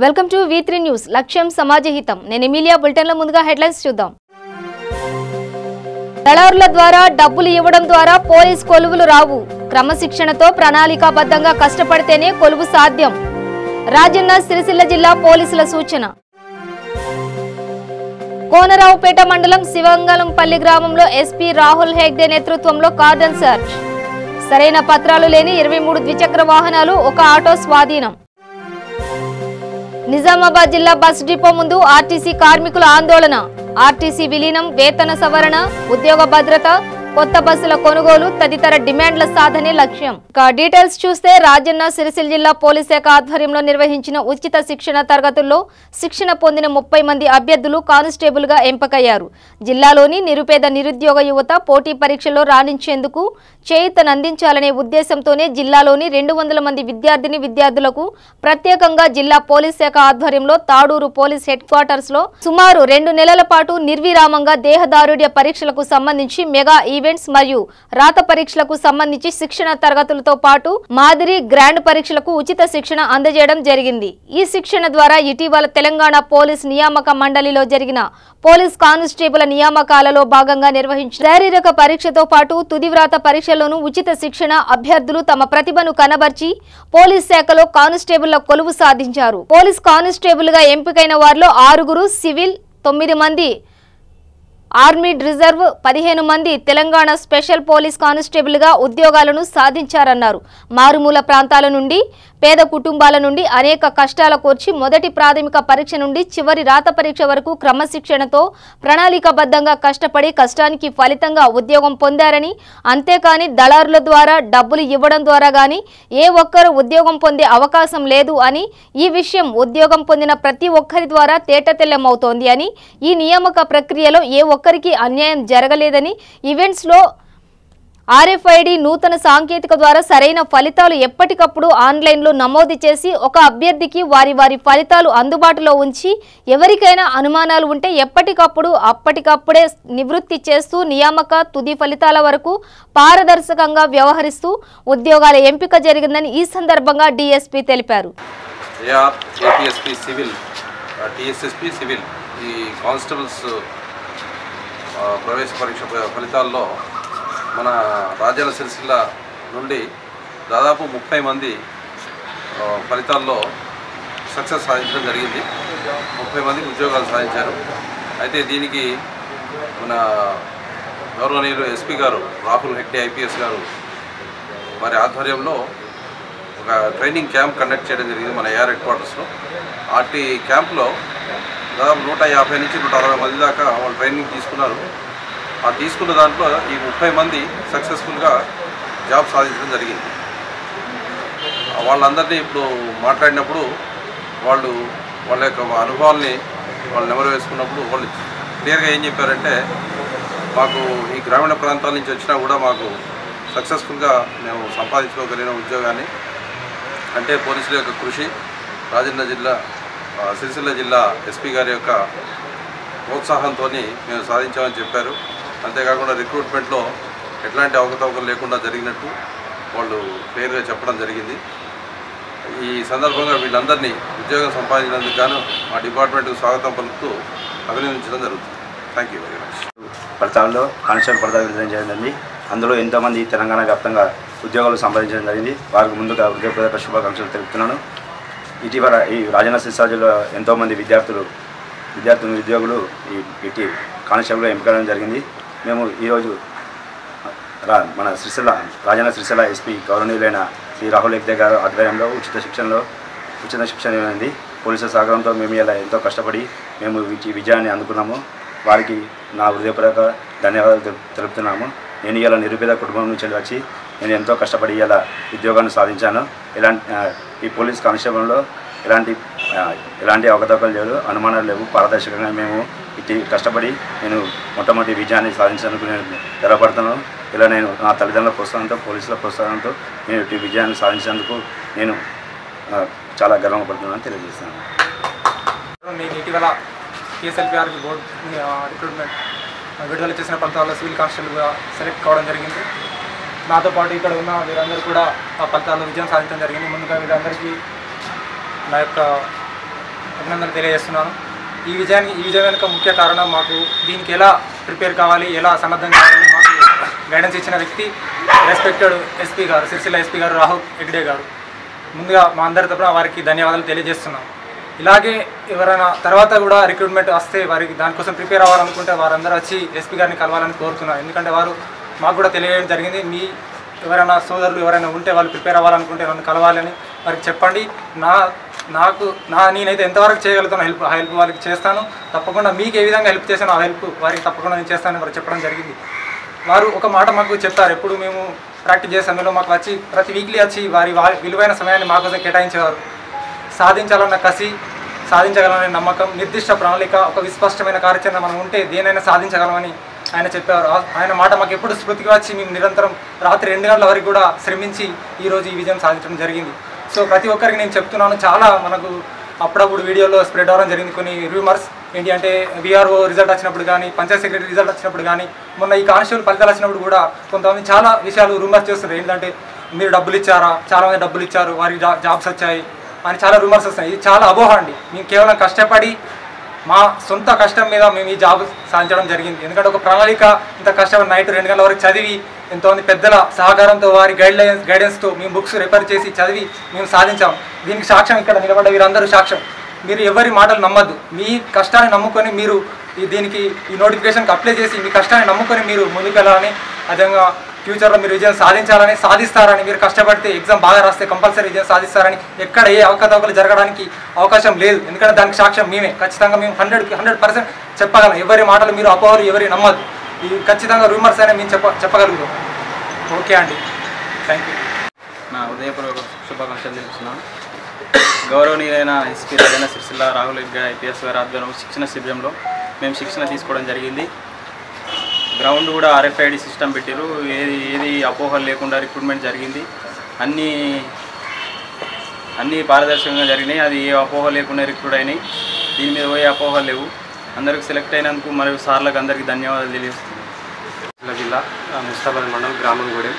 Welcome to V3 news. లక్ష్యం సమాజహితం. నేను Emilia. బులెటిన్ల ముందుగా హెడ్లైన్స్ చూద్దాం. దళారుల ద్వారా డబ్బులు ఇవ్వడం ద్వారా పోలీస్ కొలువులు రావు. క్రమశిక్షణతో ప్రణాళికాబద్ధంగా కష్టపడితేనే కొలువు సాధ్యం. రాజన్న సిరిసిల్ల జిల్లా పోలీసుల సూచన. కోనరావుపేట మండలం శివంగలంపల్లి గ్రామంలో ఎస్పీ రాహుల్ హెగ్డే నేతృత్వంలో కార్డన్ సర్చ్. సరైన పత్రాలు లేని 23 ద్విచక్ర వాహనాలు, ఒక ఆటో స్వాధీనం. నిజామాబాద్ జిల్లా బస్ డిపో ముందు ఆర్టీసీ కార్మికుల ఆందోళన. ఆర్టీసీ విలీనం, వేతన సవరణ, ఉద్యోగ భద్రత, కొత్త బస్సుల కొనుగోలు తదితర డిమాండ్ల సాధనే లక్ష్యం. డీటెయిల్స్ చూస్తే రాజన్న సిరిసిల్ల జిల్లా పోలీస్ శాఖ ఆధ్వర్యంలో నిర్వహించిన ఉచిత శిక్షణ తరగతుల్లో శిక్షణ పొందిన 30 మంది అభ్యర్థులు కానిస్టేబుల్ గా ఎంపికయ్యారు. జిల్లాలోని నిరుపేద నిరుద్యోగ యువత పోటీ పరీక్షల్లో రాణించేందుకు చేయూతనందించాలనే ఉద్దేశంతోనే జిల్లాలోని 200 మంది విద్యార్థులకు ప్రత్యేకంగా జిల్లా పోలీస్ శాఖ ఆధ్వర్యంలో తాడూరు పోలీస్ హెడ్ క్వార్టర్స్ లో సుమారు 2 నెలల పాటు నిర్విరామంగా దేహదారుఢ్య పరీక్షలకు సంబంధించి మెగా ఈవెంట్స్ మరియు రాత పరీక్షలకు సంబంధించి శిక్షణ తరగతులతో పాటు మాదిరి గ్రాండ్ పరీక్షలకు ఉచిత శిక్షణ అందజేయడం జరిగింది. ఈ శిక్షణ ద్వారా ఇటీవల తెలంగాణ పోలీస్ నియామక మండలిలో జరిగిన పోలీస్ కానిస్టేబుల్ నియామకాలలో భాగంగా నిర్వహించిన శారీరక పరీక్షతో పాటు తుది వ్రాత పరీక్షలోనూ ఉచిత శిక్షణ అభ్యర్థులు తమ ప్రతిభను కనబర్చి పోలీస్ శాఖలో కానిస్టేబుల్ల కొలువు సాధించారు. పోలీస్ కానిస్టేబుల్ గా ఎంపికైన వారిలో 6 సివిల్, 9 మంది ఆర్మీ రిజర్వ్, 15 మంది తెలంగాణ స్పెషల్ పోలీస్ కానిస్టేబుల్ గా ఉద్యోగాలను సాధించారన్నారు. మారుమూల ప్రాంతాల నుండి, పేద కుటుంబాల నుండి అనేక కష్టాల కోర్చి మొదటి ప్రాథమిక పరీక్ష నుండి చివరి రాత పరీక్ష వరకు క్రమశిక్షణతో ప్రణాళికాబద్ధంగా కష్టపడి కష్టానికి ఫలితంగా ఉద్యోగం పొందారని, అంతేకాని దళారుల ద్వారా డబ్బులు ఇవ్వడం ద్వారా గాని ఏ ఒక్కరు ఉద్యోగం పొందే అవకాశం లేదు అని, ఈ విషయం ఉద్యోగం పొందిన ప్రతి ఒక్కరి ద్వారా తేటతెల్లమవుతోంది అని, ఈ నియామక ప్రక్రియలో ఏ ఒక్కరికి అన్యాయం జరగలేదని, ఈవెంట్స్ లో RFID నూతన సాంకేతిక ద్వారా సరైన ఫలితాలు ఎప్పటికప్పుడు ఆన్లైన్లో నమోదు చేసి ఒక అభ్యర్థికి వారి ఫలితాలు అందుబాటులో ఉంచి ఎవరికైనా అనుమానాలు ఉంటే అప్పటికప్పుడే నివృత్తి చేస్తూ నియామక తుది ఫలితాల వరకు పారదర్శకంగా వ్యవహరిస్తూ ఉద్యోగాల ఎంపిక జరిగిందని ఈ సందర్భంగా DSP తెలిపారు. ఈ కానిస్టేబుల్స్ ప్రవేశ పరీక్ష ఫలితాల్లో మన రాజన్న సిరిసిల్ల నుండి దాదాపు 30 మంది ఫలితాల్లో సక్సెస్ సాధించడం జరిగింది. 30 మందికి ఉద్యోగాలు సాధించారు. అయితే దీనికి మన గౌరవనీయులు ఎస్పీ గారు రాహుల్ హెగ్డే IPS గారు వారి ఆధ్వర్యంలో ఒక ట్రైనింగ్ క్యాంప్ కండక్ట్ చేయడం జరిగింది మన AR హెడ్ క్వార్టర్స్లో. అట్టి క్యాంప్లో దాదాపు 150 నుంచి 160 మంది దాకా వాళ్ళు ట్రైనింగ్ తీసుకున్నారు. ఆ తీసుకున్న దాంట్లో ఈ 30 మంది సక్సెస్ఫుల్గా జాబ్ సాధించడం జరిగింది. వాళ్ళందరినీ ఇప్పుడు మాట్లాడినప్పుడు వాళ్ళ యొక్క అనుభవాల్ని వాళ్ళు నెమరు వేసుకున్నప్పుడు వాళ్ళు క్లియర్గా ఏం చెప్పారంటే, మాకు ఈ గ్రామీణ ప్రాంతాల నుంచి వచ్చినా కూడా మాకు సక్సెస్ఫుల్గా మేము సంపాదించుకోగలిగిన ఉద్యోగాన్ని అంటే పోలీసుల యొక్క కృషి, రాజన్న సిరిసిల్ల జిల్లా SP గారి యొక్క ప్రోత్సాహంతో మేము సాధించామని చెప్పారు. అంతేకాకుండా రిక్రూట్మెంట్లో ఎట్లాంటి అవకతవకలు లేకుండా జరిగినట్టు వాళ్ళు క్లియర్గా చెప్పడం జరిగింది. ఈ సందర్భంగా వీళ్ళందరినీ ఉద్యోగం సంపాదించినందుకు గాను మా డిపార్ట్మెంట్కు స్వాగతం పలుకుతూ అభినందించడం జరుగుతుంది. Thank you very much. ఫలితాల్లో కానిస్టేబుల్ ఫలితాలు విడుదల జరిగింది. అందులో ఎంతోమంది తెలంగాణ వ్యాప్తంగా ఉద్యోగాలు సంపాదించడం జరిగింది. వారికి ముందుగా హృదయపూర్వక శుభాకాంక్షలు తెలుపుతున్నాను. ఇటీవల ఈ రాజన్న సిరిసిల్ల జిల్లాలో ఎంతోమంది నిరుద్యోగులు ఈ కానిస్టేబుల్ ఎంపిక జరిగింది. మేము ఈరోజు మన రాజన్న సిరిసిల్ల SP గౌరవనీయులైన శ్రీ రాహుల్ హెగ్డే గారు ఆధ్వర్యంలో ఉచిత శిక్షణ ఇవ్వండి. పోలీసుల సహకారంతో మేము ఇలా ఎంతో కష్టపడి మేము ఈ విజయాన్ని అందుకున్నాము. వారికి నా హృదయపూర్వక ధన్యవాదాలు తెలుపుతున్నాము. నేను ఇలా నిరుపేద కుటుంబం నుంచి వచ్చి నేను ఎంతో కష్టపడి ఇలా ఉద్యోగాన్ని సాధించాను. ఈ పోలీస్ కానిస్టేబుల్లో ఎలాంటి అవకతవకలు లేవు, అనుమానాలు లేవు. పారదర్శకంగా మేము ఇటు కష్టపడి నేను మొట్టమొదటి విజయాన్ని సాధించేందుకు నేను గర్వపడుతున్నాను. ఇలా నేను నా తల్లిదండ్రుల ప్రోత్సాహంతో, పోలీసుల ప్రోత్సాహంతో నేను ఇటు విజయాన్ని సాధించేందుకు నేను చాలా గర్వపడుతున్నానని తెలియజేస్తున్నాను. నేను ఇటీవల PSLPR బోర్డు రిక్రూట్మెంట్ విడుదల చేసిన ఫలితాల్లో సివిల్ కానిస్టేబుల్గా సెలెక్ట్ కావడం జరిగింది. నాతో పాటు ఇక్కడ ఉన్న వీరందరూ కూడా ఆ ఫలితాల్లో విజయం సాధించడం జరిగింది. ముందుగా వీరందరికీ నా యొక్క అభినందనలు తెలియజేస్తున్నాను. ఈ విజయం వెనుక ముఖ్య కారణం మాకు దీనికి ఎలా ప్రిపేర్ కావాలి, ఎలా సన్నద్ధం కావాలి మాకు గైడెన్స్ ఇచ్చిన వ్యక్తి రెస్పెక్టెడ్ ఎస్పీ గారు, సిరిసిల్ల ఎస్పీ గారు రాహుల్ హెగ్డే గారు. ముందుగా మా అందరి తరపున వారికి ధన్యవాదాలు తెలియజేస్తున్నాం. ఇలాగే ఎవరైనా తర్వాత కూడా రిక్రూట్మెంట్ వస్తే వారికి దానికోసం ప్రిపేర్ అవ్వాలనుకుంటే వారందరూ వచ్చి ఎస్పీ గారిని కలవాలని కోరుతున్నారు. ఎందుకంటే వారు మాకు కూడా తెలియజేయడం జరిగింది. మీ ఎవరైనా సోదరులు ఎవరైనా ఉంటే వాళ్ళు ప్రిపేర్ అవ్వాలనుకుంటే నన్ను కలవాలని వారికి చెప్పండి. నేనైతే ఎంతవరకు చేయగలుగుతానో హెల్ప్ వారికి చేస్తాను. తప్పకుండా మీకు ఏ విధంగా హెల్ప్ చేశానో ఆ హెల్ప్ వారికి తప్పకుండా నేను చేస్తానని వారు చెప్పడం జరిగింది. వారు ఒక మాట మాకు చెప్తారు, ఎప్పుడు మేము ప్రాక్టీస్ చేసే సమయంలో మాకు వచ్చి ప్రతి వీక్లీ వచ్చి వారి విలువైన సమయాన్ని మాకోసం కేటాయించేవారు. సాధించాలన్న కసి, సాధించగలమనే నమ్మకం, నిర్దిష్ట ప్రణాళిక, ఒక విస్పష్టమైన కార్యాచరణ మనం ఉంటే దేనైనా సాధించగలమని ఆయన చెప్పారు. ఆయన మాట మాకు ఎప్పుడు స్మృతికి వచ్చి మేము నిరంతరం రాత్రి 2 గంటల వరకు కూడా శ్రమించి ఈరోజు ఈ విజయం సాధించడం జరిగింది. సో ప్రతి ఒక్కరికి నేను చెప్తున్నాను, చాలా మనకు అప్పుడప్పుడు వీడియోలో స్ప్రెడ్ అవ్వడం జరిగింది కొన్ని రూమర్స్. ఏంటి అంటే విఆర్ఓ రిజల్ట్ వచ్చినప్పుడు కానీ, పంచాయత్ సెక్రటరీ రిజల్ట్ వచ్చినప్పుడు కానీ, మొన్న ఈ కానిస్టేబుల్ ఫలితాలు వచ్చినప్పుడు కూడా కొంతమంది చాలా విషయాలు రూమర్స్ చేస్తున్నారు. ఏంటంటే మీరు డబ్బులు ఇచ్చారా, చాలామంది డబ్బులు ఇచ్చారు, వారికి జాబ్స్ వచ్చాయి అని చాలా రూమర్స్ వస్తాయి. ఇది చాలా అపోహ అండి. మేము కేవలం కష్టపడి మా సొంత కష్టం మీద మేము ఈ జాబ్ సాధించడం జరిగింది. ఎందుకంటే ఒక ప్రణాళిక ఇంత కష్టపడి నైట్ 2 గంటల వరకు చదివి ఎంతోమంది పెద్దల సహకారంతో వారి గైడెన్స్తో మేము బుక్స్ రిఫర్ చేసి చదివి మేము సాధించాం. దీనికి సాక్ష్యం ఇక్కడ నిలబడ్డ వీరందరూ సాక్ష్యం. మీరు ఎవరి మాటలు నమ్మద్దు. మీ కష్టాన్ని నమ్ముకొని మీరు ఈ నోటిఫికేషన్కి అప్లై చేసి మీ కష్టాన్ని నమ్ముకొని మీరు ముందుకెళ్ళాలని, అదేవిధంగా ఫ్యూచర్లో మీరు విజయం సాధించాలని, సాధిస్తారని, మీరు కష్టపడితే ఎగ్జామ్ బాగా రాస్తే కంపల్సరీ విజయం సాధిస్తారని, ఎక్కడ ఏ అవకతవకలు జరగడానికి అవకాశం లేదు. ఎందుకంటే దానికి సాక్ష్యం మేమే. ఖచ్చితంగా మేము 100% చెప్పగలం. ఎవరి మాటలు మీరు అపోహలు ఎవరి నమ్మద్దు. ఇది ఖచ్చితంగా రూమర్స్ అయినా మేము చెప్పగలుగుతాం. ఓకే అండి, థ్యాంక్ యూ. నా ఉదయపూర్వక శుభాకాంక్షలు తెలుపుతున్నాను. గౌరవనీయులైన ఎస్పీ రాజన్న సిరిసిల్ల రాహుల్ హెగ్డే ఐపీఎస్ గారి ఆధ్వర్యంలో శిక్షణ శిబిరంలో మేము శిక్షణ తీసుకోవడం జరిగింది. గ్రౌండ్ కూడా RFID సిస్టమ్ పెట్టారు. ఏది అపోహలు లేకుండా రిక్రూట్మెంట్ జరిగింది. అన్నీ పారదర్శకంగా జరిగినాయి. అది ఏ అపోహ లేకుండా రిక్రూట్ అయినాయి. దీని మీద ఏ అపోహలు లేవు. అందరికి సెలెక్ట్ అయినందుకు మరియు సార్లకు అందరికీ ధన్యవాదాలు తెలియజేస్తున్నాను. జిల్లా ముస్తాబాద్ మండలం గ్రామంగూడెం.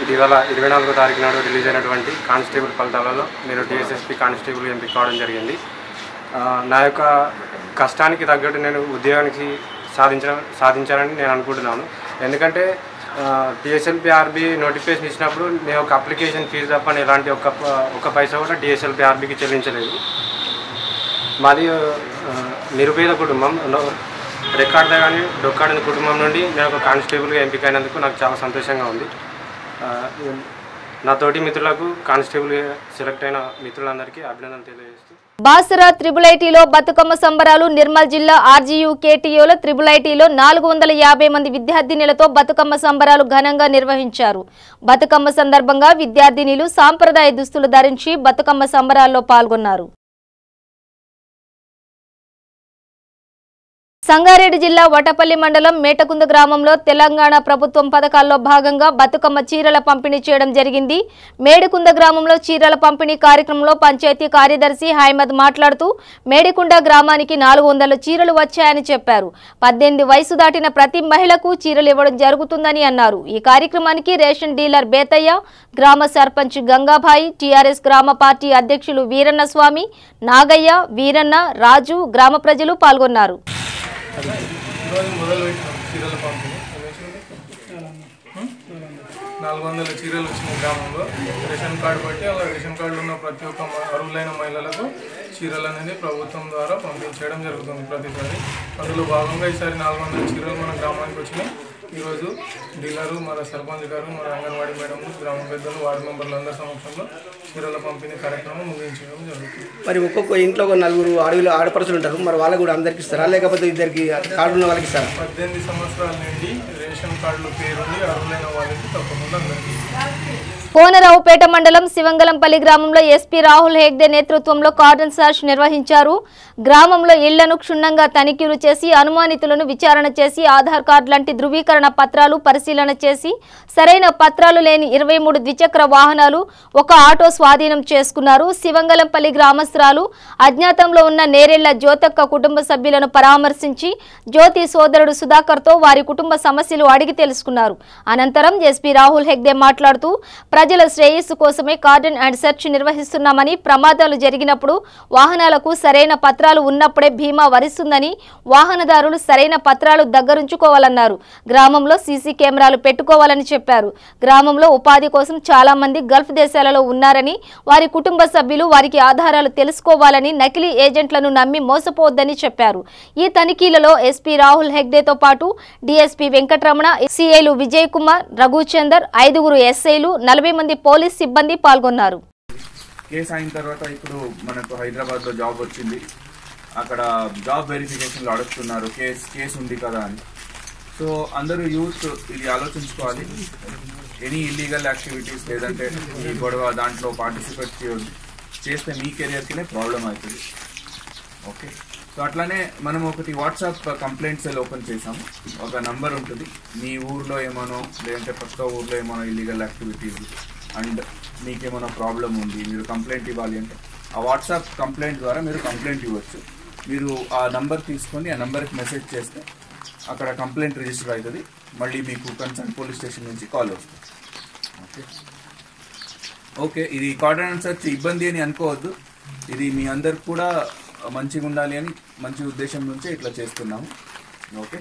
ఇటీవల 24వ తారీఖు నాడు రిలీజ్ అయినటువంటి కానిస్టేబుల్ ఫలితాలలో నేను DSSP కానిస్టేబుల్ ఎంపిక కావడం జరిగింది. నా యొక్క కష్టానికి తగ్గట్టు నేను ఉద్యోగానికి సాధించాలని నేను అనుకుంటున్నాను. ఎందుకంటే DSLPRB నోటిఫికేషన్ ఇచ్చినప్పుడు నేను ఒక అప్లికేషన్ ఫీజు తప్పని ఎలాంటి ఒక పైసా కూడా DSLPRBకి చెల్లించలేదు. మాది నిరుపేద కుటుంబం. రికార్డులో కానీ డొక్కాడిన కుటుంబం నుండి నేను ఒక కానిస్టేబుల్గా ఎంపిక అయినందుకు నాకు చాలా సంతోషంగా ఉంది. నా తోటి మిత్రులకు కానిస్టేబుల్ సెలెక్ట్ అయిన మిత్రులందరికీ అభినందనలు తెలియజేస్తూ బాసరా IIITలో బతుకమ్మ సంబరాలు. నిర్మల్ జిల్లా RGU KTOలో IIITలో 450 మంది విద్యార్థినులతో బతుకమ్మ సంబరాలు ఘనంగా నిర్వహించారు. బతుకమ్మ సందర్భంగా విద్యార్థినులు సాంప్రదాయ దుస్తులు ధరించి బతుకమ్మ సంబరాల్లో పాల్గొన్నారు. సంగారెడ్డి జిల్లా వటపల్లి మండలం మేటకుంద గ్రామంలో తెలంగాణ ప్రభుత్వం పథకాల్లో భాగంగా బతుకమ్మ చీరల పంపిణీ చేయడం జరిగింది. మేడికుంద గ్రామంలో చీరల పంపిణీ కార్యక్రమంలో పంచాయతీ కార్యదర్శి హైమద్ మాట్లాడుతూ మేడికుండ గ్రామానికి 400 చీరలు వచ్చాయని చెప్పారు. 18 వయసు దాటిన ప్రతి మహిళకు చీరలు ఇవ్వడం జరుగుతుందని అన్నారు. ఈ కార్యక్రమానికి రేషన్ డీలర్ బేతయ్య, గ్రామ సర్పంచ్ గంగాబాయి, TRS గ్రామ పార్టీ అధ్యక్షులు వీరన్న స్వామి, నాగయ్య, వీరన్న, రాజు, గ్రామ ప్రజలు పాల్గొన్నారు. ఈరోజు మొదలుపెట్టినాం చీరల పంపిణీ. 400 చీరలు వచ్చినాయి గ్రామంలో. రేషన్ కార్డు బట్టి అలా రేషన్ కార్డులో ఉన్న ప్రతి ఒక్క అర్హులైన మహిళలకు చీరలు అనేది ప్రభుత్వం ద్వారా పంపించడం జరుగుతుంది ప్రతిసారి. అందులో భాగంగా ఈసారి 400 చీరలు మన గ్రామానికి వచ్చినాయి. ఈరోజు డీలరు, మన సర్పంచ్ గారు, మన అంగన్వాడీ మేడం, గ్రామ పెద్దలు, వార్డు మెంబర్లు అందరి సమక్షంలో చీరల పంపిణీ కార్యక్రమం ముగించడం జరుగుతుంది. మరి ఒక్కొక్క ఇంట్లో ఒక 4 ఆడపడుచులు ఉంటారు. మరి వాళ్ళకు కూడా అందరికి ఇస్తారా, లేకపోతే ఇద్దరికి కార్డు ఉన్న వాళ్ళకి ఇస్తారా? 18 సంవత్సరాల నుండి రేషన్ కార్డులు పేరుండి అర్హులైన వాళ్ళకి తప్పకుండా అందరికీ. కోనరావుపేట మండలం శివంగలంపల్లి గ్రామంలో ఎస్పీ రాహుల్ హెగ్డే నేతృత్వంలో కార్డన్ సర్చ్ నిర్వహించారు. గ్రామంలో ఇళ్లను క్షుణ్ణంగా తనిఖీలు చేసి అనుమానితులను విచారణ చేసి ఆధార్ కార్డు లాంటి ధృవీకరణ పత్రాలు పరిశీలన చేసి సరైన పత్రాలు లేని 23 ద్విచక్ర వాహనాలు, 1 ఆటో స్వాధీనం చేసుకున్నారు. శివంగలంపల్లి గ్రామస్తురాలు అజ్ఞాతంలో ఉన్న నేరెళ్ల జ్యోతక్క కుటుంబ సభ్యులను పరామర్శించి జ్యోతి సోదరుడు సుధాకర్తో వారి కుటుంబ సమస్యలు అడిగి తెలుసుకున్నారు. అనంతరం ఎస్పీ రాహుల్ హెగ్డే మాట్లాడుతూ ప్రజల శ్రేయస్సు కోసమే కార్డన్ అండ్ సెర్చ్ నిర్వహిస్తున్నామని, ప్రమాదాలు జరిగినప్పుడు వాహనాలకు సరైన పత్రాలు ఉన్నప్పుడే బీమా వరిస్తుందని, వాహనదారులు సరైన పత్రాలు దగ్గరుంచుకోవాలన్నారు. గ్రామంలో సీసీ కెమెరాలు పెట్టుకోవాలని చెప్పారు. గ్రామంలో ఉపాధి కోసం చాలా మంది గల్ఫ్ దేశాలలో ఉన్నారని, వారి కుటుంబ సభ్యులు వారికి ఆధారాలు తెలుసుకోవాలని, నకిలీ ఏజెంట్లను నమ్మి మోసపోవద్దని చెప్పారు. ఈ తనిఖీలలో ఎస్పీ రాహుల్ హెగ్డేతో పాటు డీఎస్పీ వెంకటరమణ, సిఐలు విజయ్ కుమార్, రఘుచందర్, 5 ఎస్ఐలు, 40 మంది పోలీస్ సిబ్బంది పాల్గొన్నారు. కేసు అయిన తర్వాత ఇప్పుడు మనకు హైదరాబాద్లో జాబ్ వచ్చింది. అక్కడ జాబ్ వెరిఫికేషన్లో అడుగుతున్నారు కేసు ఉంది కదా అని. సో అందరూ యూత్ ఇది ఆలోచించుకోవాలి. ఎనీ ఇల్లీగల్ యాక్టివిటీస్ లేదంటే ఈ గొడవ దాంట్లో పార్టిసిపేట్ చేస్తే మీ కెరియర్కినే ప్రాబ్లం అవుతుంది. ఓకే, సో అట్లానే మనం ఒకటి వాట్సాప్ కంప్లైంట్ సెల్ ఓపెన్ చేసాము. ఒక నంబర్ ఉంటుంది. మీ ఊర్లో ఏమనో లేదంటే పక్క ఊర్లో ఏమనో ఇల్లీగల్ యాక్టివిటీస్ అండ్ మీకేమైనా ప్రాబ్లం ఉంది, మీరు కంప్లైంట్ ఇవ్వాలి అంటే ఆ వాట్సాప్ కంప్లైంట్ ద్వారా మీరు కంప్లైంట్ ఇవ్వచ్చు. మీరు ఆ నంబర్ తీసుకొని ఆ నెంబర్కి మెసేజ్ చేస్తే అక్కడ కంప్లైంట్ రిజిస్టర్ అవుతుంది. మళ్ళీ మీకు కన్సర్న్ పోలీస్ స్టేషన్ నుంచి కాల్ వస్తుంది. ఓకే, ఇది కార్డన్ అండ్ సెర్చ్ ఇబ్బంది అని అనుకోవద్దు. ఇది మీ అందరికి కూడా మంచిగా ఉండాలి అని మంచి ఉద్దేశం నుంచి ఇట్లా చేస్తున్నాము. ఓకే.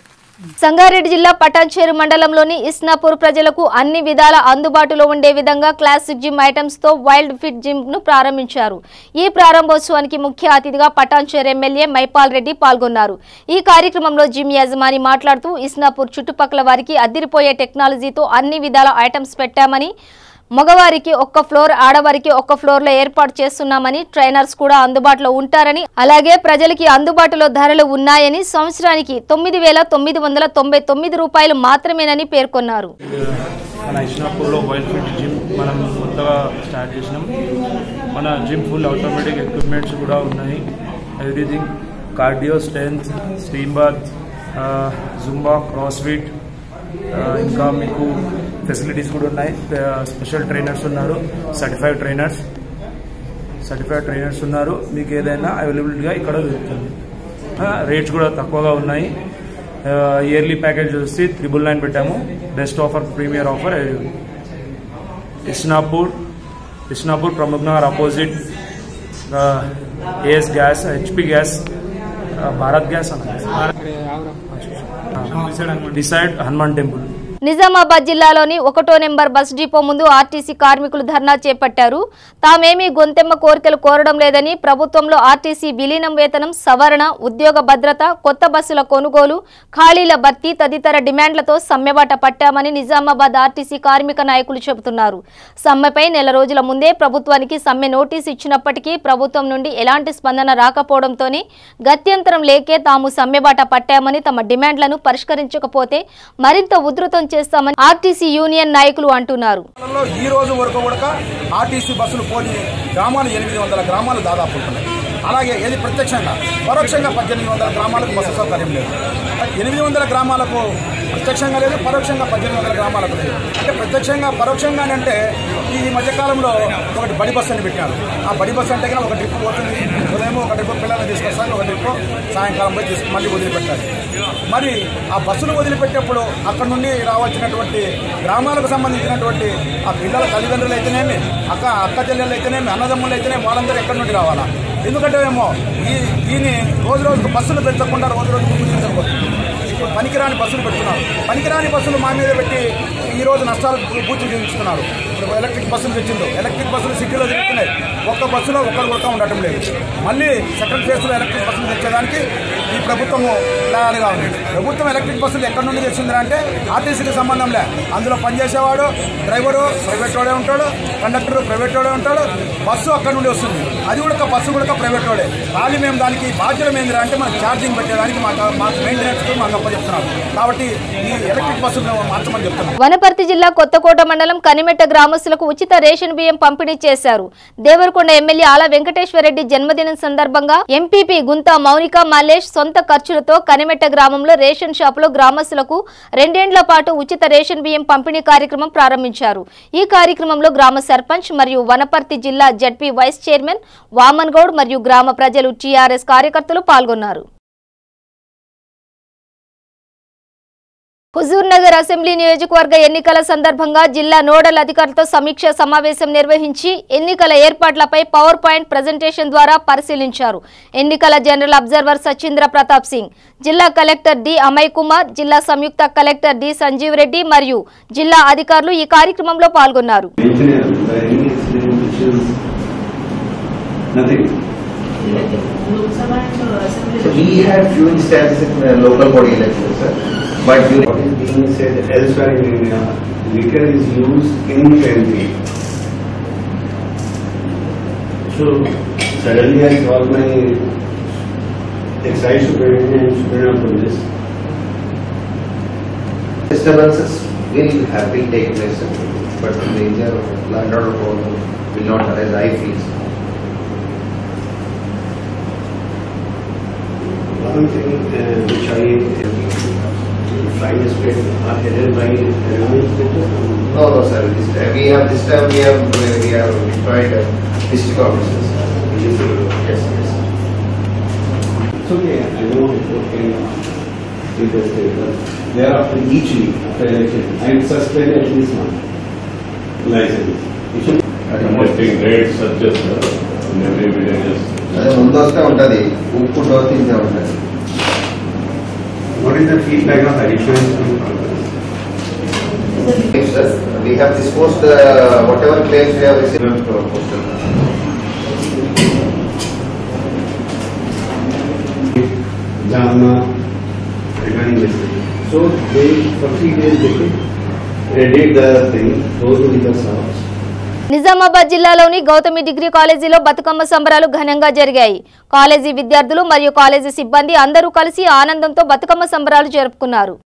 సంగారెడ్డి జిల్లా పటాన్చేరు మండలంలోని ఇస్నాపూర్ ప్రజలకు అన్ని విధాల అందుబాటులో ఉండే విధంగా క్లాసిక్ జిమ్ ఐటమ్స్ తో వైల్డ్ ఫిట్ జిమ్ ను ప్రారంభించారు. ఈ ప్రారంభోత్సవానికి ముఖ్య అతిథిగా పటాన్చేరు ఎమ్మెల్యే మైపాల్ రెడ్డి పాల్గొన్నారు. ఈ కార్యక్రమంలో జిమ్ యజమాని మాట్లాడుతూ ఇస్నాపూర్ చుట్టుపక్కల వారికి అదిరిపోయే టెక్నాలజీతో అన్ని విధాల ఐటమ్స్ పెట్టామని, మగవారికి ఒక్క ఫ్లోర్, ఆడవారికి ఒక్క ఫ్లోర్ లో ఏర్పాటు చేస్తున్నామని, ట్రైనర్స్ కూడా అందుబాటులో ఉంటారని, అలాగే ప్రజలకి అందుబాటులో ధరలు ఉన్నాయని, సంవత్సరానికి 9,999 రూపాయలు మాత్రమేనని పేర్కొన్నారు. మన ఇస్నాపూర్లో వైల్డ్ ఫిట్ జిమ్ మనం కొత్తగా స్టార్ట్ చేసినాం. మన జిమ్ ఫుల్ ఆటోమేటిక్ ఎక్విప్మెంట్స్ కూడా ఉన్నాయి. Everything cardio, strength, steam bath, Zumba, CrossFit, ఇంకా మీకు ఫెసిలిటీస్ కూడా ఉన్నాయి. స్పెషల్ ట్రైనర్స్ ఉన్నారు, సర్టిఫైడ్ ట్రైనర్స్ ఉన్నారు. మీకు ఏదైనా అవైలబిలిటీగా ఇక్కడ దొరుకుతుంది. రేట్స్ కూడా తక్కువగా ఉన్నాయి. ఇయర్లీ ప్యాకేజ్ వచ్చి 999 పెట్టాము. Best offer, premier offer. Isnapur Pramukh Nagar opposite AS gas, HP gas, Bharat gas beside Hanuman temple. Nizamabad జిల్లాలోని 1వ నెంబర్ బస్ డిపో ముందు ఆర్టీసీ కార్మికులు ధర్నా చేపట్టారు. తామేమీ గొంతెమ్మ కోరికలు కోరడం లేదని, ప్రభుత్వంలో ఆర్టీసీ విలీనం, వేతనం సవరణ, ఉద్యోగ భద్రత, కొత్త బస్సుల కొనుగోలు, ఖాళీల భర్తీ తదితర డిమాండ్లతో సమ్మెబాట పట్టామని నిజామాబాద్ ఆర్టీసీ కార్మిక నాయకులు చెబుతున్నారు. సమ్మెపై నెల రోజుల ముందే ప్రభుత్వానికి సమ్మె నోటీసు ఇచ్చినప్పటికీ ప్రభుత్వం నుండి ఎలాంటి స్పందన రాకపోవడంతోనే గత్యంతరం లేకే తాము సమ్మెబాట పట్టామని, తమ డిమాండ్లను పరిష్కరించకపోతే మరింత ఉధృతం చేస్తామని ఆర్టీసీ యూనియన్ నాయకులు అంటున్నారు. ఈ రోజు వరకు కూడా ఆర్టీసీ బస్సులు పోని గ్రామాలు 800 గ్రామాలు దాదాపు ఉంటున్నాయి. అలాగే ఏది ప్రత్యక్షంగా, పరోక్షంగా 1800 గ్రామాలకు బస్సు సౌకర్యం లేదు. 800 గ్రామాలకు ప్రత్యక్షంగా లేదు, పరోక్షంగా 1800 గ్రామాలకు లేదు. అంటే ప్రత్యక్షంగా, పరోక్షంగా అంటే ఈ మధ్యకాలంలో ఒకటి బడి బస్సు అని పెట్టారు. ఆ బడి బస్సు అంటే ఒక ట్రిప్ పోతుంది, ఉదయం ఒక ట్రిప్ పిల్లల్ని తీసుకొస్తారు, ఒక ట్రిప్ సాయంకాలం పోయి మళ్ళీ వదిలిపెట్టాలి. మరి ఆ బస్సులు వదిలిపెట్టేప్పుడు అక్కడ నుండి రావాల్సినటువంటి గ్రామాలకు సంబంధించినటువంటి ఆ పిల్లల తల్లిదండ్రులు అయితేనేమి, అక్క చెల్లెళ్ళు అయితేనేమి, అన్నదమ్ములు అయితేనేమి, వాళ్ళందరూ ఎక్కడి నుండి రావాలా? ఎందుకంటే ఏమో దీన్ని రోజుకు బస్సులు పెంచకుండా రోజుకు పూజించకపోతుంది. ఇప్పుడు పనికిరాని బస్సులు పెడుతున్నారు. పనికిరాని బస్సులు మా మీద పెట్టి ఈరోజు నష్టాలు పూర్తి చేయించుతున్నారు. ఇప్పుడు ఎలక్ట్రిక్ బస్సులు తెచ్చిండు. ఎలక్ట్రిక్ బస్సులు సిటీలో తిరుగుతున్నాయి. ఒక్క బస్సులో ఒక్కరు కూడా ఉండటం లేదు. మళ్ళీ సెకండ్ ఫేజ్లో ఎలక్ట్రిక్ బస్సులు తెచ్చేదానికి ఈ ప్రభుత్వము తయారుగా ఉంది. ప్రభుత్వం ఎలక్ట్రిక్ బస్సులు ఎక్కడి నుండి తెచ్చింది అంటే ఆర్టీసీకి సంబంధం లే. అందులో పనిచేసేవాడు డ్రైవరు ప్రైవేట్ వాడే ఉంటాడు, కండక్టర్ ప్రైవేట్ వాడే ఉంటాడు. బస్సు అక్కడ నుండి వస్తుంది. అది కూడా బస్సు కూడా ప్రైవేట్ వాడే. ఖాళీ మేము దానికి బాధ్యత ఏంటి అంటే మనకు ఛార్జింగ్ పెట్టేదానికి మాకు మెయింటెనెన్స్ మాకు అప్పచెప్తున్నారు. కాబట్టి ఈ ఎలక్ట్రిక్ బస్సులు మార్చమని చెప్తున్నారు. వనపర్తి జిల్లా కొత్తకోట మండలం కనిమెట్ట గ్రామస్తులకు ఉచిత రేషన్ బియ్యం పంపిణీ చేశారు. దేవరకొండ ఎమ్మెల్యే ఆల వెంకటేశ్వరరెడ్డి జన్మదినం సందర్భంగా ఎంపీపీ గుంతా మౌనిక మల్లేష్ సొంత ఖర్చులతో కనిమెట్ట గ్రామంలో రేషన్ షాపులో గ్రామస్తులకు 2 ఏళ్ల పాటు ఉచిత రేషన్ బియ్యం పంపిణీ కార్యక్రమం ప్రారంభించారు. ఈ కార్యక్రమంలో గ్రామ సర్పంచ్ మరియు వనపర్తి జిల్లా ZP vice chairman Vaman Goud మరియు గ్రామ ప్రజలు, టీఆర్ఎస్ కార్యకర్తలు పాల్గొన్నారు. హుజూర్ నగర్ అసెంబ్లీ నియోజకవర్గ ఎన్నికల సందర్భంగా జిల్లా నోడల్ అధికారులతో సమీక్ష సమావేశం నిర్వహించి ఎన్నికల ఏర్పాట్లపై పవర్ పాయింట్ ప్రెజెంటేషన్ ద్వారా పరిశీలించారు. ఎన్నికల జనరల్ అబ్జర్వర్ సచీంద్ర ప్రతాప్ సింగ్, జిల్లా కలెక్టర్ డి అమయ్ కుమార్, జిల్లా సంయుక్త కలెక్టర్ డి సంజీవ్ రెడ్డి మరియు జిల్లా అధికారులు ఈ కార్యక్రమంలో పాల్గొన్నారు. But what is being said elsewhere in India, liquor is used infrequently. So suddenly I called my excise superintendent and superintendent police. Disturbances will have been taken place, but the major land order problem will not arise, I feel. One thing which I flying straight are headed by revenue inspector? No, sir. This time we have tried district officers. Yes. It's okay. I know it's okay. Thereafter each week after election, I will suspend at least one license. Conducting raids such as in every villages. అదే ముందు వస్తే ఉంటుంది, ఉప్పు door తీసే ఉంటుంది. What is the feedback of additions from Sir, we have disposed whatever claims we have received to postal. Jama regarding this. So they for 3 days they could edit the thing, go to the shops. Nizamabad జిల్లాలోని Gautami degree కాలేజీలో బతుకమ్మ సంబరాలు ఘనంగా జరిగాయి. College విద్యార్థులు మరియు college సిబ్బంది అందరూ కలిసి ఆనందంతో బతుకమ్మ సంబరాలు జరుపుకున్నారు.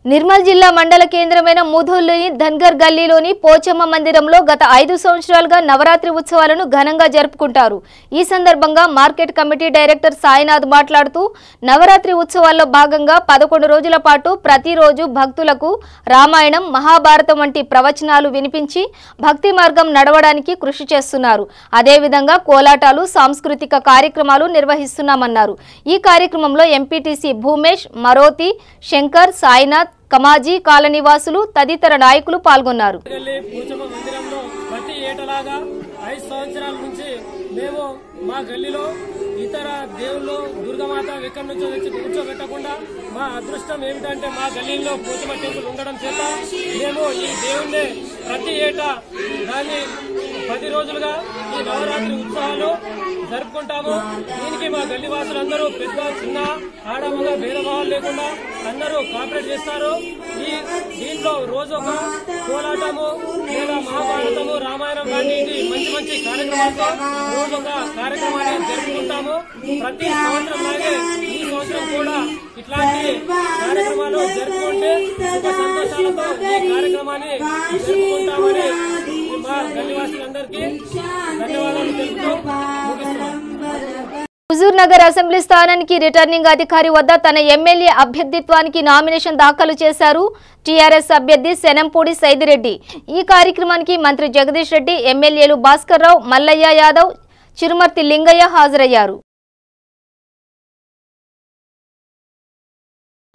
నిర్మల్ జిల్లా మండల కేంద్రమైన ముధోల్లోని ధన్గర్ గల్లీలోని పోచమ్మ మందిరంలో గత 5 సంవత్సరాలుగా నవరాత్రి ఉత్సవాలను ఘనంగా జరుపుకుంటారు. ఈ సందర్భంగా మార్కెట్ కమిటీ డైరెక్టర్ సాయినాథ్ మాట్లాడుతూ నవరాత్రి ఉత్సవాల్లో భాగంగా 11 రోజుల పాటు ప్రతిరోజు భక్తులకు రామాయణం, మహాభారతం వంటి ప్రవచనాలు వినిపించి భక్తి మార్గం నడవడానికి కృషి చేస్తున్నారు. అదేవిధంగా కోలాటాలు, సాంస్కృతిక కార్యక్రమాలు నిర్వహిస్తున్నామన్నారు. ఈ కార్యక్రమంలో ఎంపీటీసీ భూమేష్, మరోతి, శంకర్, సాయినాథ్, కమాజీ కాలనీవాసులు తదితర నాయకులు పాల్గొన్నారు. ప్రతి ఏటలాగా 5 సంవత్సరాల నుంచి మేము మా గల్లీలో ఇతర దేవుళ్ళు దుర్గమాత ఎక్కడి నుంచో తెచ్చి కూర్చోబెట్టకుండా మా అదృష్టం ఏమిటంటే మా గల్లీలో పోచమ్మ టెంపుల్ ఉండడం చేత మేము ఈ దేవుణ్ణి ప్రతి ఏటా దాన్ని 10 రోజులుగా ఈ నవరాత్రి ఉత్సవాలు జరుపుకుంటాము. దీనికి మా గల్లీ వాసులందరూ పెద్ద చిన్న ఆడమగ భేదభావాలు లేకుండా అందరూ కోఆపరేట్ చేస్తారు. దీంట్లో రోజు ఒక కోలాటము లేదా మహాభారతము, రామాయణం లాంటి మంచి మంచి కార్యక్రమాలతో రోజు ఒక కార్యక్రమాన్ని జరుపుకుంటాము. ప్రతి సంవత్సరం లాగే ఈ సంవత్సరం కూడా ఇట్లాంటి కార్యక్రమాలు జరుపుకుంటే సుఖ సంతోషాలతో ఈ కార్యక్రమాన్ని జరుపుకుంటామని మా గల్లీవాసులందరికీ ధన్యవాదాలు తెలుపుతూ ముగిస్తున్నాం. హుజూర్ నగర్ అసెంబ్లీ స్థానానికి రిటర్నింగ్ అధికారి వద్ద తన ఎమ్మెల్యే అభ్యర్థిత్వానికి నామినేషన్ దాఖలు చేశారు టీఆర్ఎస్ అభ్యర్థి శనంపూడి సైదిరెడ్డి. ఈ కార్యక్రమానికి మంత్రి జగదీష్ రెడ్డి, ఎమ్మెల్యేలు భాస్కర్ రావు, మల్లయ్య యాదవ్, చిరుమర్తి లింగయ్య హాజరయ్యారు.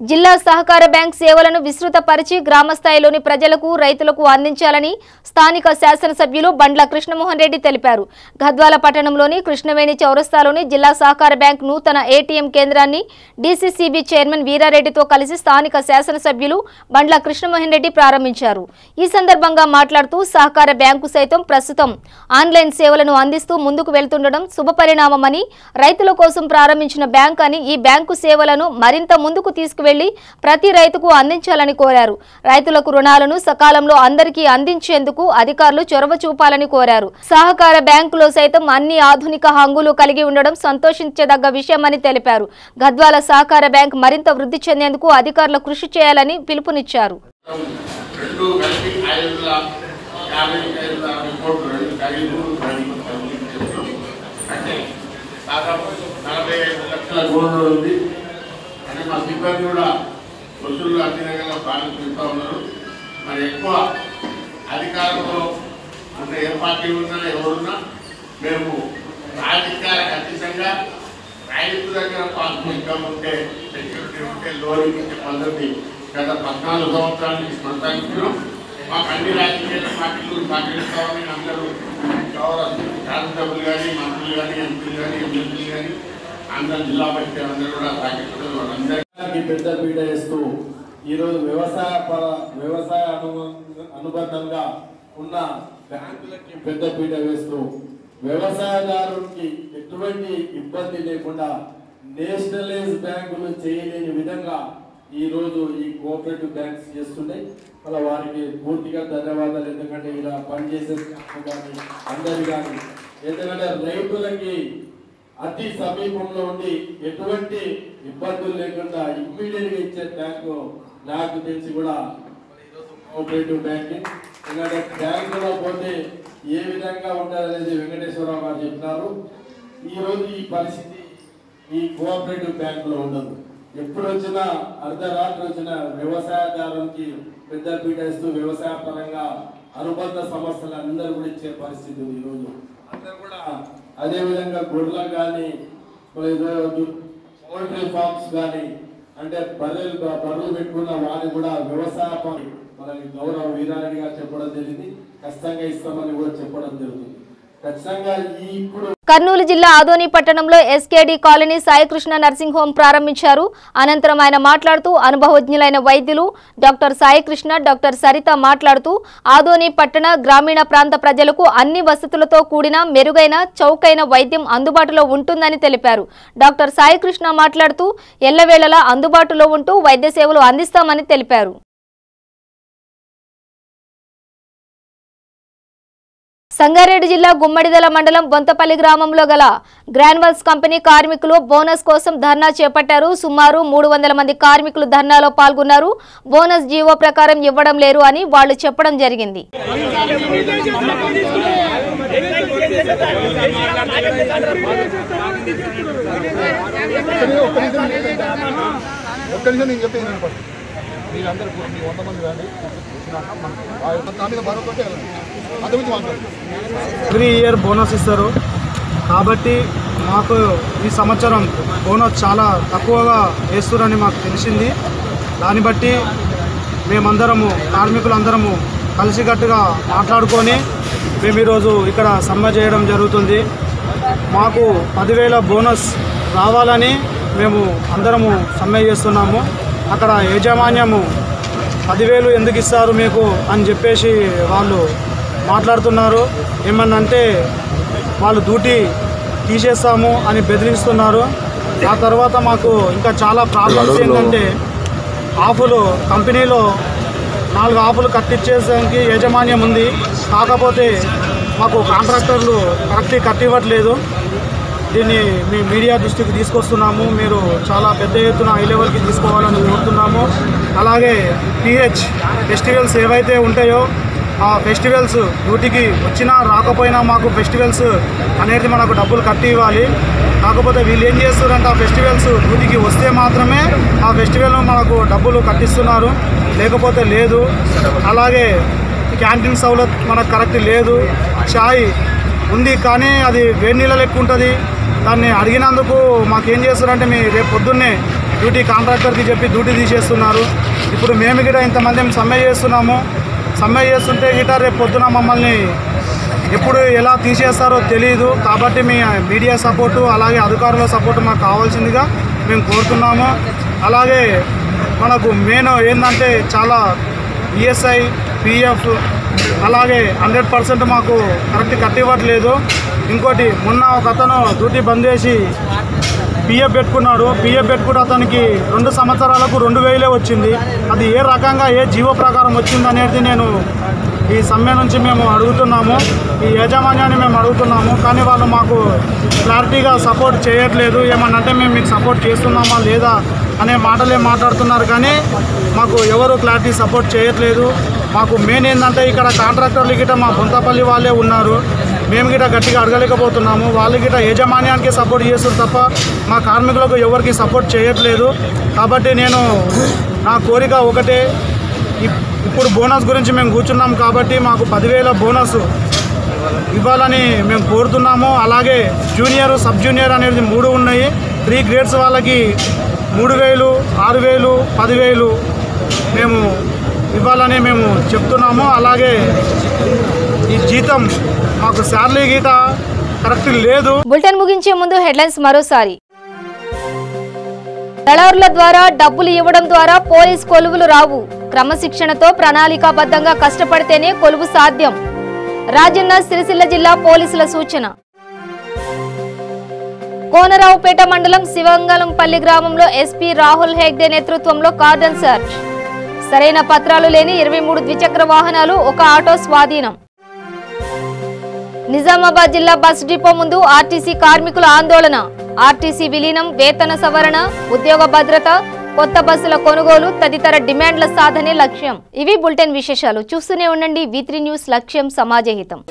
జిల్లా సహకార బ్యాంక్ సేవలను విస్తృతపరిచి గ్రామస్థాయిలోని ప్రజలకు, రైతులకు అందించాలని స్థానిక శాసనసభ్యులు బండ్ల కృష్ణమోహన్ రెడ్డి తెలిపారు. గద్వాల పట్టణంలోని కృష్ణవేణి చౌరస్తాలోని జిల్లా సహకార బ్యాంక్ నూతన ఏటీఎం కేంద్రాన్ని డీసీసీబీ చైర్మన్ వీరారెడ్డితో కలిసి స్థానిక శాసనసభ్యులు బండ్ల కృష్ణమోహన్ రెడ్డి ప్రారంభించారు. ఈ సందర్భంగా మాట్లాడుతూ సహకార బ్యాంకు సైతం ప్రస్తుతం ఆన్లైన్ సేవలను అందిస్తూ ముందుకు వెళ్తుండడం శుభపరిణామమని, రైతుల కోసం ప్రారంభించిన బ్యాంక్ అని ఈ బ్యాంకు సేవలను మరింత ముందుకు తీసుకువెళ్లి ప్రతి రైతుకు అందించాలని కోరారు. రైతులకు రుణాలను సకాలంలో అందరికీ అందించేందుకు అధికారులు చొరవ చూపాలని కోరారు. సహకార బ్యాంకులో సైతం అన్ని ఆధునిక హంగులు కలిగి ఉండడం సంతోషించదగ్గ విషయమని తెలిపారు. గద్వాల సహకార బ్యాంక్ మరింత వృద్ధి చెందేందుకు అధికారులు కృషి చేయాలని పిలుపునిచ్చారు. మా సిబ్బంది కూడా వసూళ్ళు అన్ని రకాల పాటిస్తూ ఉన్నారు. మరి ఎక్కువ అధికారంలో ఉన్న ఏ పార్టీ ఉన్నా ఎవరున్నా మేము రాజకీయాలకు అతీతంగా రైతు దగ్గర పాస్ ఇన్కమ్ ఉంటే సెక్యూరిటీ ఉంటే లోన్ ఇచ్చే పద్ధతి గత 14 సంవత్సరాల నుంచి కొనసాగించడం. మాకు అన్ని రాజకీయ పార్టీలు సహకరిస్తామని అందరూ శాసనసభ్యులు కానీ మంత్రులు కానీ ఎంపీలు కానీ ఎమ్మెల్యేలు కానీ అందరు జిల్లా పరిషత్ అందరూ కూడా సహకరిస్తారు. వాళ్ళందరికీ పెద్ద పీట వేస్తూ ఈరోజు వ్యవసాయ అనుబంధంగా ఉన్న బ్యాంకులకి పెద్ద పీట వేస్తూ వ్యవసాయదారునికి ఎటువంటి ఇబ్బంది లేకుండా నేషనలైజ్ బ్యాంకులు చేయలేని విధంగా ఈరోజు ఈ కోఆపరేటివ్ బ్యాంక్స్ చేస్తున్నాయి. అలా వారికి పూర్తిగా ధన్యవాదాలు. ఎందుకంటే ఇలా పనిచేసే కానీ అందరు కానీ ఎందుకంటే రైతులకి అతి సమీపంలో ఉండి ఎటువంటి ఇబ్బందులు లేకుండా ఇమ్మీడియట్ గా ఇచ్చే బ్యాంకు నాకు తెలిసి కూడా కోఆపరేటివ్ బ్యాంకింగ్. ఎందుకంటే బ్యాంకులో పోతే ఏ విధంగా ఉండాలనేది వెంకటేశ్వరరావు గారు చెప్పినారు. ఈరోజు ఈ పరిస్థితి ఈ కోఆపరేటివ్ బ్యాంకులో ఉండదు. ఎప్పుడు వచ్చినా అర్ధరాత్రి వచ్చిన వ్యవసాయదారునికి పెద్ద పీట ఇస్తూ వ్యవసాయ పరంగా అనుబంధ సమస్యలు అందరూ కూడా ఇచ్చే పరిస్థితి ఉంది. ఈరోజు అందరూ కూడా అదేవిధంగా గొడ్లకు కానీ పౌల్ట్రీ ఫార్మ్స్ కానీ అంటే బర్రెలు పెట్టుకున్న వారిని కూడా వ్యవసాయ మనకి గౌరవ వీరారెడ్డి గారు చెప్పడం జరిగింది. ఖచ్చితంగా ఇస్తామని కూడా చెప్పడం జరుగుతుంది. ఖచ్చితంగా ఇప్పుడు కర్నూలు జిల్లా ఆదోని పట్టణంలో SKD colony Saikrishna nursing home ప్రారంభించారు. అనంతరం ఆయన మాట్లాడుతూ అనుభవజ్ఞులైన వైద్యులు డాక్టర్ సాయికృష్ణ, డాక్టర్ సరిత మాట్లాడుతూ ఆదోని పట్టణ గ్రామీణ ప్రాంత ప్రజలకు అన్ని వసతులతో కూడిన మెరుగైన చౌకైన వైద్యం అందుబాటులో ఉంటుందని తెలిపారు. డాక్టర్ సాయికృష్ణ మాట్లాడుతూ ఎల్లవేళలా అందుబాటులో ఉంటూ వైద్య సేవలు అందిస్తామని తెలిపారు. సంగారెడ్డి జిల్లా గుమ్మడిదల మండలం బొంతపల్లి గ్రామంలో గల గ్రాన్యువల్స్ కంపెనీ కార్మికులు బోనస్ కోసం ధర్నా చేపట్టారు. సుమారు 300 మంది కార్మికులు ధర్నాలో పాల్గొన్నారు. బోనస్ జీవో ప్రకారం ఇవ్వడం లేరు అని వాళ్ళు చెప్పడం జరిగింది. ఎవ్రీ ఇయర్ బోనస్ ఇస్తారు కాబట్టి మాకు ఈ సంవత్సరం బోనస్ చాలా తక్కువగా వేస్తారని మాకు తెలిసింది. దాన్ని బట్టి మేమందరము కార్మికులందరము కలిసికట్టుగా మాట్లాడుకొని మేము ఈరోజు ఇక్కడ సమ్మె చేయడం జరుగుతుంది. మాకు 10,000 బోనస్ రావాలని మేము అందరము సమ్మె చేస్తున్నాము. అక్కడ యాజమాన్యము 10,000 ఎందుకు ఇస్తారు మీకు అని చెప్పేసి వాళ్ళు మాట్లాడుతున్నారు. ఏమన్నంటే వాళ్ళు డ్యూటీ తీసేస్తాము అని బెదిరిస్తున్నారు. ఆ తర్వాత మాకు ఇంకా చాలా ప్రాబ్లమ్స్ ఏంటంటే ఆఫులు కంపెనీలో 4 ఆఫులు కట్టించేసరికి యాజమాన్యం ఉంది. కాకపోతే మాకు కాంట్రాక్టర్లు కట్టివ్వట్లేదు. దీన్ని మీ మీడియా దృష్టికి తీసుకొస్తున్నాము. మీరు చాలా పెద్ద ఎత్తున హై లెవెల్కి తీసుకోవాలని కోరుతున్నాము. అలాగే PH ఫెస్టివల్స్ ఏవైతే ఉంటాయో ఆ ఫెస్టివల్స్ డ్యూటీకి వచ్చినా రాకపోయినా మాకు ఫెస్టివల్స్ అనేది మనకు డబ్బులు కట్టి ఇవ్వాలి. కాకపోతే వీళ్ళు ఏం చేస్తారంటే ఆ ఫెస్టివల్స్ డ్యూటీకి వస్తే మాత్రమే ఆ ఫెస్టివల్ మనకు డబ్బులు కట్టిస్తున్నారు, లేకపోతే లేదు. అలాగే క్యాంటీన్ సౌలత్ మనకు కరెక్ట్ లేదు. చాయ్ ఉంది కానీ అది వేడి నీళ్ళ లెక్క ఉంటుంది. దాన్ని అడిగినందుకు మాకేం చేస్తారంటే మీ రేపు పొద్దున్నే డ్యూటీ కాంట్రాక్టర్కి చెప్పి డ్యూటీ తీసేస్తున్నారు. ఇప్పుడు మేము గిట ఇంతమంది సమ్మె చేస్తున్నాము. సమ్మె చేస్తుంటే గిట రేపు పొద్దున మమ్మల్ని ఎప్పుడు ఎలా తీసేస్తారో తెలియదు. కాబట్టి మీ మీడియా సపోర్టు అలాగే అధికారుల సపోర్టు మాకు కావాల్సిందిగా మేము కోరుతున్నాము. అలాగే మనకు మెయిన్ ఏంటంటే చాలా ESI PF అలాగే 100% మాకు కరెక్ట్ కట్టివ్వట్లేదు. ఇంకోటి మొన్న ఒక అతను డ్యూటీ బంద్ చేసి PF పెట్టుకున్నాడు. PF పెట్టుకుంటే అతనికి 2 సంవత్సరాలకు 2,000 వచ్చింది. అది ఏ రకంగా ఏ జీవో ప్రకారం వచ్చింది అనేది నేను ఈ సమ్మె నుంచి మేము అడుగుతున్నాము. ఈ యాజమాన్యాన్ని మేము అడుగుతున్నాము. కానీ వాళ్ళు మాకు క్లారిటీగా సపోర్ట్ చేయట్లేదు. ఏమన్నంటే మేము మీకు సపోర్ట్ చేస్తున్నామా లేదా అనే మాటలే మాట్లాడుతున్నారు. కానీ మాకు ఎవరు క్లారిటీ సపోర్ట్ చేయట్లేదు. మాకు మెయిన్ ఏంటంటే ఇక్కడ కాంట్రాక్టర్లు గిట మా బొంతపల్లి వాళ్ళే ఉన్నారు. మేము గిట గట్టిగా అడగలేకపోతున్నాము. వాళ్ళు గిట యాజమాన్యానికి సపోర్ట్ చేస్తారు తప్ప మా కార్మికులకు ఎవరికి సపోర్ట్ చేయట్లేదు. కాబట్టి నేను నా కోరిక ఒకటే, ఇప్పుడు బోనస్ గురించి మేము కూర్చున్నాం కాబట్టి మాకు 10,000 బోనస్ ఇవ్వాలని మేము కోరుతున్నాము. అలాగే జూనియర్ సబ్ జూనియర్ అనేది 3 ఉన్నాయి. 3 గ్రేడ్స్ వాళ్ళకి 3000, 6000, 10,000 మేము ఇవ్వాలని మేము చెప్తున్నాము. అలాగే ఈ జీతం మాకు శాలరీ గీత కరెక్ట్ లేదు. బులెటిన్ ముగించే ముందు హెడ్లైన్స్ మరోసారి. దళారుల ద్వారా డబ్బులు ఇవ్వడం ద్వారా పోలీస్ కొలువులు రావు. క్రమశిక్షణతో ప్రణాళికాబద్ధంగా కష్టపడితేనే కొలువు సాధ్యం. రాజన్న సిరిసిల్ల జిల్లా పోలీసుల సూచన. కోనరావుపేట మండలం శివంగలంపల్లి గ్రామంలో ఎస్పీ రాహుల్ హెగ్డే నేతృత్వంలో కార్డన్ సర్చ్. సరైన పత్రాలు లేని 23 ద్విచక్ర వాహనాలు, 1 ఆటో స్వాధీనం. నిజామాబాద్ జిల్లా బస్ డిపో ముందు ఆర్టీసీ కార్మికుల ఆందోళన. ఆర్టీసీ విలీనం, వేతన సవరణ, ఉద్యోగ భద్రత, కొత్త బస్సుల కొనుగోలు తదితర డిమాండ్ల సాధనే లక్ష్యం. ఇవి బులెటిన్ విశేషాలు. చూస్తూనే ఉండండి V3 న్యూస్, లక్ష్యం సమాజహితం.